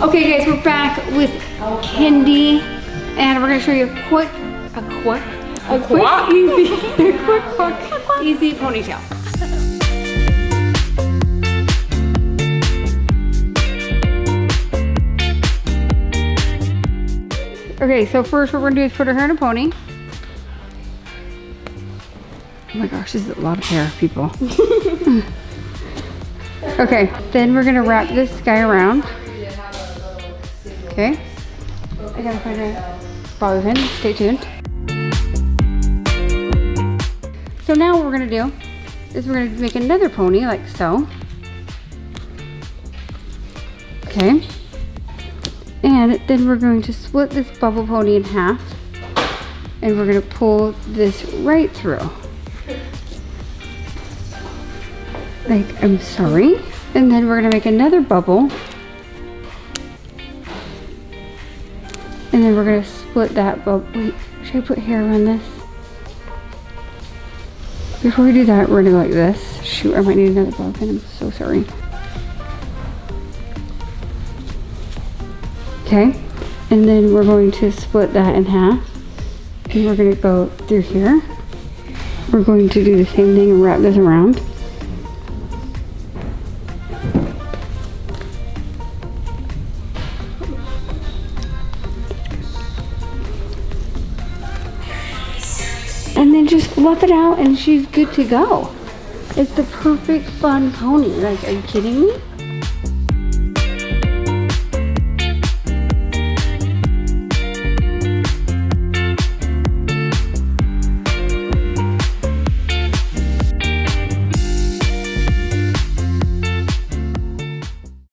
Okay guys, we're back with Kendi, and we're gonna show you a quick, easy ponytail. Okay, so first what we're gonna do is put her hair in a pony. Oh my gosh, this is a lot of hair, people. Okay, then we're gonna wrap this guy around. Okay, I gotta find a bobby pin, stay tuned. So now what we're gonna do is we're gonna make another pony like so. Okay, and then we're going to split this bubble pony in half, and we're gonna pull this right through. Like, I'm sorry. And then we're gonna make another bubble. And then we're gonna split that bubble. Wait, should I put hair around this? Before we do that, we're gonna go like this. Shoot, I might need another bobby pin, I'm so sorry. Okay, and then we're going to split that in half. And we're gonna go through here. We're going to do the same thing and wrap this around. And then just fluff it out and she's good to go. It's the perfect fun pony. Like, are you kidding me?